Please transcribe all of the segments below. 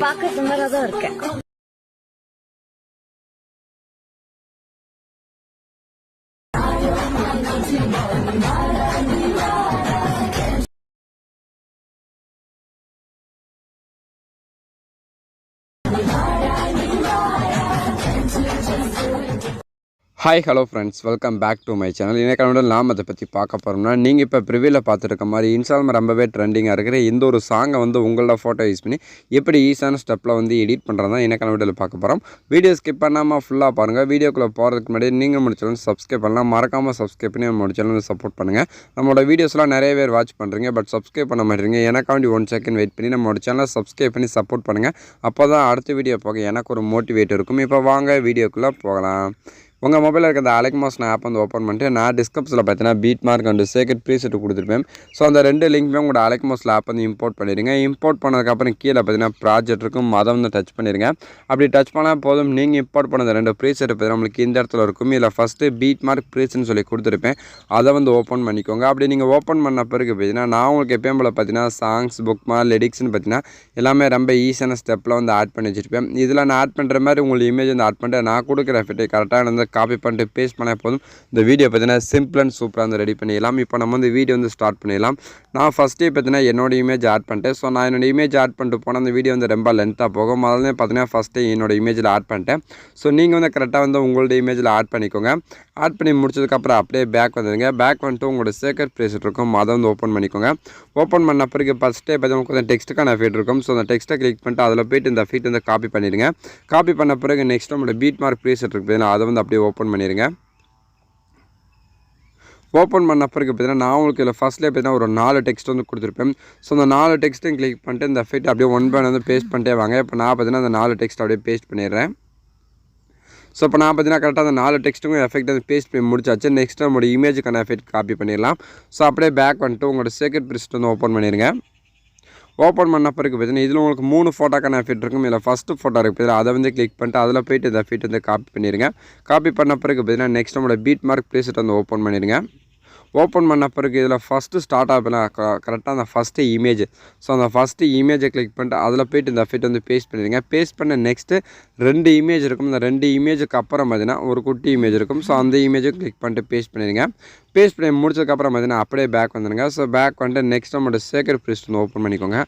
பார்க்க சுமாரா தான் இருக்கேன். Hi hello friends, welcome back to my channel. இன்றைக்கான நாம் அதை பற்றி பார்க்க போகிறோம்னா, நீங்கள் இப்போ ப்ரிவியூவில் பார்த்துருக்க மாதிரி இன்ஸ்டாகிராம் ரொம்பவே ட்ரெண்டிங்காக இருக்கிற இந்த ஒரு சாங்கை வந்து உங்களோட ஃபோட்டோ யூஸ் பண்ணி எப்படி ஈஸியான ஸ்டெப்பில் வந்து எடிட் பண்ணுறது தான் இன்றைக்கான வீடியோவில் பார்க்க போகிறோம். வீடியோ ஸ்கிப் பண்ணாமல் ஃபுல்லாக பாருங்கள். வீடியோக்குள்ளே போகிறதுக்கு முன்னாடி நீங்கள் முடிச்சாலும் சப்ஸ்கிரைப் பண்ணலாம். மறக்காமல் சப்ஸ்கிரைப் பண்ணி நம்ம சேனல் சப்போர்ட் பண்ணுங்கள். நம்மளோட வீடியோஸ்லாம் நிறைய பேர் வாட்ச் பண்ணுறீங்க, பட் சப்ஸ்கிரைப் பண்ண மாட்டேறீங்க. எனக்காண்டி 1 செகண்ட் வெயிட் பண்ணி நம்மளோட சேனலை சப்ஸ்கிரைப் பண்ணி சப்போர்ட் பண்ணுங்கள். அப்போ தான் அடுத்த வீடியோ போக எனக்கு ஒரு மோட்டிவேட் இருக்கும். இப்போ வாங்க வீடியோக்குள்ளே போகலாம். உங்கள் மொபைலில் இருக்க அந்த அலெக்மாஸ் ஆப் வந்து ஓப்பன் பண்ணிட்டு நான் டிஸ்கிரிப்ஷனில் பார்த்தீங்கன்னா பீட் மார்க் அண்ட் சேக்கட் ப்ரீசெட் கொடுத்துருப்பேன். ஸோ அந்த 2 லிங்க்குமே உங்களோட அலெக்மாஸ் ஆப் வந்து இம்போர்ட் பண்ணிடுங்க. இம்போர்ட் பண்ணதுக்கப்புறம் கீழே பார்த்தீங்கன்னா ப்ராஜெக்ட் இருக்கும், அதை வந்து டச் பண்ணிடுங்க. அப்படி டச் பண்ணால் போதும், நீங்கள் இம்போர்ட் பண்ண 2 ப்ரீசெட் பார்த்தீங்கன்னா நம்மளுக்கு இந்த இடத்துல இருக்கும். இதில் ஃபஸ்ட்டு பீட் மார்க் ப்ரீசெட்னு சொல்லி கொடுத்துருப்பேன், அதை வந்து ஓப்பன் பண்ணிக்கோங்க. அப்படி நீங்கள் ஓப்பன் பண்ண பிறகு பார்த்தீங்கன்னா நான் உங்களுக்கு எப்பயும் போல் பார்த்தீங்கன்னா சாங்ஸ், புக் மார்க், லிரிக்ஸ்னு பார்த்தீங்கன்னா எல்லாமே ரொம்ப ஈஸியான ஸ்டெப்பில் வந்து ஆட் பண்ணி வச்சுருப்பேன். இதில் நான் ஆட் பண்ணுற மாதிரி உங்களுக்கு இமேஜ் வந்து ஆட் பண்ணிட்டு நான் கொடுக்குற எஃபெக்ட் கரெக்டாக வந்து காப்பி பண்ணிட்டு பேஸ்ட் பண்ணால் போதும். இந்த வீடியோ பார்த்தீங்கன்னா சிம்பிள் அண்ட் சூப்பராக வந்து ரெடி பண்ணிடலாம். இப்போ நம்ம வந்து வீடியோ வந்து ஸ்டார்ட் பண்ணிடலாம். நான் ஃபஸ்ட்டே பார்த்தீங்கன்னா என்னோட இமேஜ் ஆட் பண்ணிட்டேன். ஸோ நான் என்னோட இமேஜ் ஆட் பண்ணிட்டு போனால் அந்த வீடியோ வந்து ரொம்ப லென்த்தாக போகும். அதனால பார்த்தீங்கன்னா ஃபஸ்ட்டே என்னோட இமேஜில் ஆட் பண்ணிட்டேன். ஸோ நீங்கள் வந்து கரெக்டாக வந்து உங்களோட இமேஜில் ஆட் பண்ணிக்கோங்க. ஆட் பண்ணி முடிச்சதுக்கப்புறம் அப்படியே பேக் வந்துடுங்க. பேக் வந்துட்டு உங்களோட சேக்கட் ப்ரீசெட் இருக்கும், அதை வந்து ஓப்பன் பண்ணிக்கோங்க. ஓப்பன் பண்ண பிறகு ஃபஸ்ட்டே பார்த்தீங்கன்னா கொஞ்சம் டெக்ஸ்ட்டுக்கான எஃபெக்ட் இருக்கும். ஸோ அந்த டெக்ஸ்ட்டை கிளிக் பண்ணிட்டு அதில் போய்ட்டு இந்த எஃபெக்ட் வந்து காப்பி பண்ணிடுங்க. காப்பி பண்ண பிறகு நெக்ஸ்ட் நம்மளோட பீட் மார்க் ப்ரீசெட் இருக்குது, அதை வந்து அப்படியே ஓப்பன் பண்ணிடுங்க. ஓப்பன் பண்ண பிறகு பார்த்தீங்கன்னா நான் உங்களுக்கு இதில் ஃபஸ்ட்லேயே பார்த்தீங்கன்னா ஒரு 4 டெக்ஸ்ட் வந்து கொடுத்துருப்பேன். ஸோ அந்த 4 டெக்ஸ்ட்டையும் கிளிக் பண்ணிட்டு இந்த எஃபெக்ட் அப்படியே 1 பை 1 வந்து பேஸ்ட் பண்ணிட்டே வாங்க. இப்போ நான் பார்த்தீங்கன்னா அந்த 4 டெக்ஸ்ட் அப்படியே பேஸ்ட் பண்ணிடுறேன். ஸோ இப்போ நான் பார்த்தீங்கன்னா கரெக்டாக அந்த 4 டெக்ஸ்ட்டுக்கும் எஃபெக்ட் வந்து பேஸ்ட் பண்ணி முடிச்சாச்சு. நெக்ஸ்ட் நம்மளோட இமேஜுக்கான எஃபெக்ட் காப்பி பண்ணிடலாம். ஸோ அப்படியே பேக் வந்துட்டு உங்களோட சேக்கட் ப்ரீசெட் வந்து ஓப்பன் பண்ணிடுங்க. ஓப்பன் பண்ண பிறகு பார்த்தீங்கன்னா இதில் உங்களுக்கு 3 ஃபோட்டோக்கான எஃபெக்ட் இருக்கும். இதில் ஃபஸ்ட்டு ஃபோட்டோ இருக்குது, அதை வந்து கிளிக் பண்ணிட்டு அதில் போய்ட்டு இந்த எஃபெக்ட் வந்து காப்பி பண்ணிடுங்க. காப்பி பண்ண பிறகு பார்த்தீங்கன்னா நெக்ஸ்ட் நம்மளோட பீட் மார்க் ப்ரீசெட் வந்து ஓப்பன் பண்ணிடுங்க. ஓப்பன் பண்ண பிறகு இதில் ஃபஸ்ட்டு ஸ்டார்ட் ஆகலாம் கரெக்டாக அந்த ஃபஸ்ட்டு இமேஜ். ஸோ அந்த ஃபஸ்ட்டு இமேஜை கிளிக் பண்ணிட்டு அதில் போய்ட்டு இந்த எஃபெக்ட் வந்து பேஸ்ட் பண்ணிடுங்க. பேஸ்ட் பண்ண நெக்ஸ்ட்டு 2 இமேஜ் இருக்கும். இந்த 2 இமேஜுக்கு அப்புறம் பார்த்தீங்கன்னா ஒரு குட்டி இமேஜ் இருக்கும். ஸோ அந்த இமேஜை கிளிக் பண்ணிட்டு பேஸ்ட் பண்ணிடுங்க. பேஸ்ட் பண்ணி முடிச்சதுக்கப்புறம் பார்த்தீங்கன்னா அப்படியே பேக் வந்துடுங்க. ஸோ பேக் வந்துட்டு நெக்ஸ்ட் நம்மளோட சேக்கட் ப்ரீசெட் வந்து ஓப்பன் பண்ணிக்கோங்க.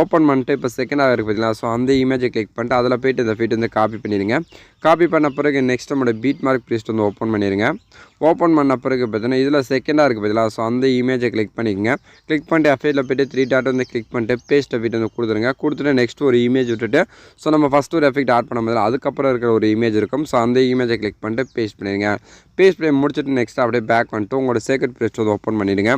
ஓப்பன் பண்ணிட்டு இப்போ செகண்டாக இருக்குது பார்த்தீங்களா, ஸோ அந்த இமேஜை கிளிக் பண்ணிட்டு அதில் போய்ட்டு இந்த எஃபெக்ட் வந்து காப்பி பண்ணிடுங்க. காப்பி பண்ண பிறகு நெக்ஸ்ட் நம்மளோட பீட் மார்க் ப்ரீசெட் வந்து ஓப்பன் பண்ணிடுங்க. ஓப்பன் பண்ண பிறகு பார்த்தீங்கன்னா இதில் செகண்டாக இருக்குது பார்த்தீங்களா, ஸோ அந்த இமேஜை கிளிக் பண்ணிக்கோங்க. கிளிக் பண்ணிட்டு எஃபெக்ட்டில் போய்ட்டு 3 டாட் வந்து கிளிக் பண்ணிட்டு பேஸ்ட் எஃபெக்ட் வந்து கொடுத்துருங்க. கொடுத்துட்டு நெக்ஸ்ட் ஒரு இமேஜ் விட்டுட்டு ஸோ நம்ம ஃபஸ்ட்டு ஒரு எஃபெக்ட் ஆட் பண்ண மாதிரி அதுக்கப்புறம் இருக்கிற ஒரு இமேஜ் இருக்கும். ஸோ அந்த இமேஜை கிளிக் பண்ணிட்டு பேஸ்ட் பண்ணிடுங்க. பேஸ்ட் பண்ணி முடிச்சுட்டு நெக்ஸ்ட் அப்படியே பேக் வந்துட்டு உங்களோட சேக்கட் ப்ரீசெட் வந்து ஓப்பன் பண்ணிடுங்க.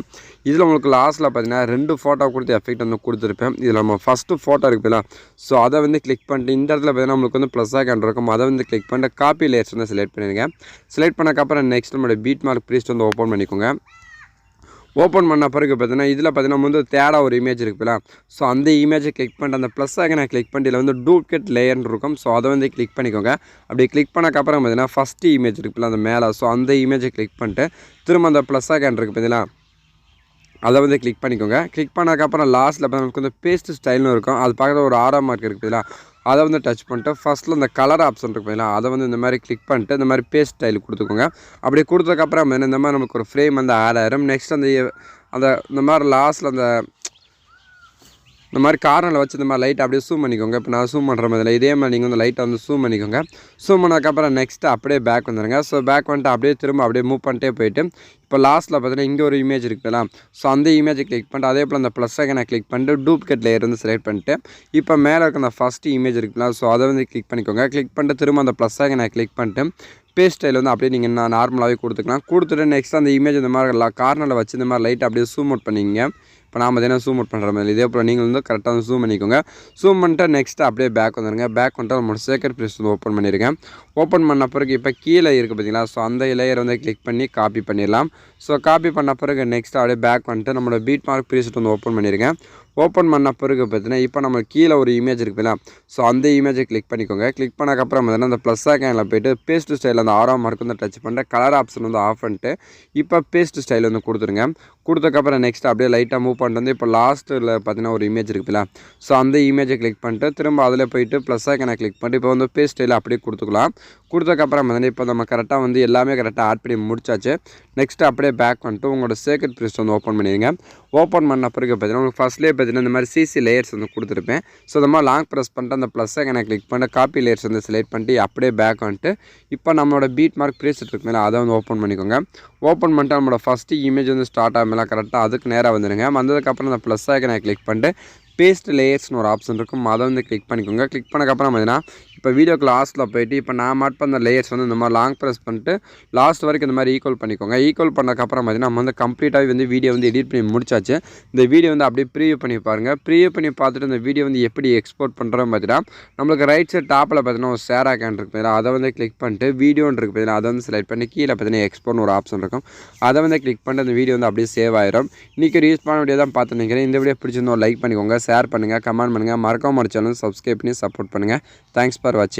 இதில் உங்களுக்கு லாஸ்ட்டில் பார்த்தீங்கன்னா 2 ஃபோட்டோ கொடுத்து எஃபெக்ட் வந்து கொடுத்துருப்பேன். இதில் நம்ம ஃபஸ்ட்டு ஃபோட்டோ இருக்குதுல்ல, ஸோ அதை வந்து கிளிக் பண்ணிட்டு இந்த இடத்துல பார்த்தீங்கன்னா நம்மளுக்கு வந்து ப்ளஸ் ஐக்கான் இருக்கும், அதை வந்து கிளிக் பண்ணிட்டு காப்பி லேயர்ஸ் வந்து செலக்ட் பண்ணிடுங்க. செலக்ட் பண்ணக்கப்புறம் நெக்ஸ்ட் நம்மளோட பீட் மார்க் ப்ரீசெட் வந்து ஓப்பன் பண்ணிக்கோங்க. ஓப்பன் பண்ண பிறகு பார்த்தீங்கன்னா இதில் பார்த்தீங்கன்னா வந்து தேடா ஒரு இமேஜ் இருக்குல்ல, ஸோ அந்த இமேஜை கிளிக் பண்ணிட்டு அந்த ப்ளஸ் ஐக்கனை கிளிக் பண்ணிட்டு இதில் வந்து டூப்ளிகேட் லேயர்னு இருக்கும். ஸோ அதை வந்து கிளிக் பண்ணிக்கோங்க. அப்படி கிளிக் பண்ணக்கப்புறம் பார்த்தீங்கன்னா ஃபஸ்ட்டு இமேஜ் இருக்குல்ல அந்த மேலே, ஸோ அந்த இமேஜை கிளிக் பண்ணிட்டு திரும்ப அந்த ப்ளஸ் ஐக்கான் இருக்குது பார்த்தீங்களா, அதை வந்து கிளிக் பண்ணிக்கோங்க. கிளிக் பண்ணதுக்கப்புறம் லாஸ்ட்டில் நமக்கு வந்து பேஸ்ட் ஸ்டைல்னு இருக்கும், அது பக்கத்தில் ஒரு ஆரோ மார்க் இருக்குதுல்ல, அதை வந்து டச் பண்ணிட்டு ஃபஸ்ட்டில் இந்த கலர் ஆப்ஷன் இருக்கு பார்த்தீங்களா, அதை வந்து இந்த மாதிரி கிளிக் பண்ணிட்டு இந்த மாதிரி பேஸ்ட் ஸ்டைல் கொடுத்துக்கோங்க. அப்படி கொடுத்ததுக்கப்புறம் இந்த மாதிரி நமக்கு ஒரு ஃப்ரேம் வந்து ஆட் ஆயிரும். நெக்ஸ்ட் இந்த மாதிரி லாஸ்ட்டில் இந்த மாதிரி கார்னரில் வச்சு இந்த மாதிரி லைட்டை அப்படியே ஜூம் பண்ணிக்கோங்க. இப்போ நான் ஜூம் பண்ணுற மாதிரி இதே மாதிரி நீங்கள் வந்து லைட்டை வந்து ஜூம் பண்ணிக்கோங்க. ஜூம் பண்ணதுக்கப்புறம் நெக்ஸ்ட்டு அப்படியே பேக் வந்துடுங்க. ஸோ பேக் வந்துட்டு அப்படியே திரும்ப அப்படியே மூவ் பண்ணிட்டே போயிட்டு இப்போ லாஸ்ட்டில் பார்த்தீங்கன்னா இங்கே ஒரு இமேஜ் இருக்குதுல்ல, ஸோ அந்த இமேஜை கிளிக் பண்ணிட்டு அதே போல் அந்த ப்ளஸ் ஐக்கனை கிளிக் பண்ணிட்டு டூப்ளிகேட் லேயர் வந்து செலக்ட் பண்ணிட்டு இப்போ மேலே இருக்க அந்த ஃபஸ்ட்டு இமேஜ் இருக்குல்ல, ஸோ அதை வந்து கிளிக் பண்ணிக்கோங்க. கிளிக் பண்ணிட்டு திரும்ப அந்த ப்ளஸ் ஐக்கனை கிளிக் பண்ணிட்டு பேஸ்ட் ஸ்டைல் வந்து அப்படியே நீங்கள் நார்மலாகவே கொடுத்துக்கலாம். கொடுத்துட்டு நெக்ஸ்ட் அந்த இமேஜ் இந்த மாதிரி கார்னரில் வச்சு இந்த மாதிரி லைட்டை அப்படியே ஜூம் அவுட் பண்ணிங்க. இப்போ நான் பார்த்தீங்கன்னா ஜூம் அவுட் பண்ணுற மாதிரி இதே போல் நீங்கள் வந்து கரெக்டாக வந்து ஜூம் பண்ணிக்கோங்க. ஜூம் பண்ணிட்டு நெக்ஸ்ட்டு அப்படியே பேக் வந்துடுங்க. பேக் வந்துட்டு நம்மளோட சேக்கட் ப்ரீசெட் வந்து ஓப்பன் பண்ணியிருக்கேன். ஓப்பன் பண்ண பிறகு இப்போ கீழே இருக்குது பார்த்தீங்களா, ஸோ அந்த லேயர் வந்து கிளிக் பண்ணி காப்பி பண்ணிடலாம். ஸோ காப்பி பண்ண பிறகு நெக்ஸ்ட் அப்படியே பேக் வந்துட்டு நம்மளோட பீட் மார்க் ப்ரீசெட் வந்து ஓப்பன் பண்ணியிருக்கேன். ஓப்பன் பண்ண பிறகு பார்த்தீங்கன்னா இப்போ நம்ம கீழே ஒரு இமேஜ் இருக்குல்ல, ஸோ அந்த இமேஜை கிளிக் பண்ணிக்கோங்க. கிளிக் பண்ணக்கப்புறம் பார்த்தீங்கன்னா அந்த ப்ளஸ் ஐக்கானில் போய்ட்டு பேஸ்ட் ஸ்டைல் அந்த ஆரோ மார்க் வந்து டச் பண்ணிட்டு கலர் ஆப்ஷன் வந்து ஆஃப் பண்ணிட்டு இப்போ பேஸ்ட் ஸ்டைல் வந்து கொடுத்துருங்க. கொடுத்தக்கப்புறம் நெக்ஸ்ட் அப்படியே லைட்டாக மூவ் பண்ணிட்டு வந்து இப்போ லாஸ்ட்டில் பார்த்தீங்கன்னா ஒரு இமேஜ் இருக்குல்ல, ஸோ அந்த இமேஜை கிளிக் பண்ணிட்டு திரும்ப அதில் போய்ட்டு ப்ளஸ் ஐக்கானை கிளிக் பண்ணிட்டு இப்போ வந்து பேஸ்ட் ஸ்டைல் அப்படியே கொடுத்துக்கலாம். கொடுத்தக்கப்புறம் வந்து இப்போ நம்ம கரெக்டாக வந்து எல்லாமே கரெக்டாக ஆட் பண்ணி முடிச்சாச்சு. நெக்ஸ்ட் அப்படியே பேக் பண்ணிட்டு உங்களோட சேக்கட் ப்ரிஸ்ட் வந்து ஓப்பன் பண்ணிடுங்க. ஓப்பன் பண்ண பிறகு பார்த்தீங்கன்னா உங்களுக்கு ஃபஸ்ட்லேயே பார்த்தீங்கன்னா இந்த மாதிரி சிசி லேயர்ஸ் வந்து கொடுத்துருப்பேன். ஸோ இந்த மாதிரி லாங் ப்ரெஸ் பண்ணிட்டு அந்த ப்ளஸ் ஐக்கானை கிளிக் பண்ணிட்டு காப்பி லேயர்ஸ் வந்து செலக்ட் பண்ணிட்டு அப்படியே பேக் வந்துட்டு இப்போ நம்மளோட பீட் மார்க் ப்ரீசெட் இருக்கு மேலே அதை வந்து ஓப்பன் பண்ணிக்கோங்க. ஓப்பன் பண்ணிட்டு நம்மளோட ஃபஸ்ட்டு இமேஜ் வந்து ஸ்டார்ட் ஆகலாம் கரெக்டாக அதுக்கு நேராக வந்துடுங்க. வந்ததுக்கப்புறம் அந்த ப்ளஸ் ஐக்கானை கிளிக் பண்ணிட்டு பேஸ்ட் லேயர்ஸ்னு ஒரு ஆப்ஷன் இருக்கும், அதை வந்து கிளிக் பண்ணிக்கோங்க. கிளிக் பண்ணக்கப்புறம் பார்த்தீங்கன்னா இப்போ வீடியோக்கு லாஸ்ட்டில் போய்ட்டு இப்போ நான் மாட் பண்ண லேயர்ஸ் வந்து இந்த மாதிரி லாங் ப்ரெஸ் பண்ணிட்டு லாஸ்ட் வரைக்கும் இந்த மாதிரி ஈக்குவல் பண்ணிக்கோங்க. ஈக்குவல் பண்ணக்கப்புறம் பார்த்தீங்கன்னா நம்ம வந்து கம்ப்ளீட்டாக வந்து வீடியோ வந்து எடிட் பண்ணி முடிச்சாச்சு. இந்த வீடியோ வந்து அப்படியே ப்ரீவியூ பண்ணி பாருங்கள். ப்ரீவியூ பண்ணி பார்த்துட்டு இந்த வீடியோ வந்து எப்படி எக்ஸ்போர்ட் பண்ணுறோம் பார்த்தீங்கன்னா நம்மளுக்கு ரைட் சைட் டாப்பில் பார்த்தீங்கன்னா ஒரு ஷேர் ஐக்கான் இருக்குது, அதை வந்து கிளிக் பண்ணிட்டு வீடியோன்னு இருக்குது பார்த்தீங்கன்னா அதை வந்து செலக்ட் பண்ணி கீழே பார்த்தீங்கன்னா எக்ஸ்போர்ட்னு ஒரு ஆப்ஷன் இருக்கும், அதை வந்து கிளிக் பண்ணிட்டு அந்த வீடியோ வந்து அப்படியே சேவ் ஆயிரும். இன்றைக்கி யூஸ் பண்ண வீடியோ தான் பார்த்து நினைக்கிறேன். இந்த வீடியோ பிடிச்சிருந்தோம் லைக் பண்ணிக்கோங்க, ஷேர் பண்ணுங்கள், கமெண்ட் பண்ணுங்கள், மறக்காம சேனல் சப்ஸ்கிரைப் பண்ணி சப்போர்ட் பண்ணுங்கள். தேங்க்ஸ் ஃபார் வாட்சிங்.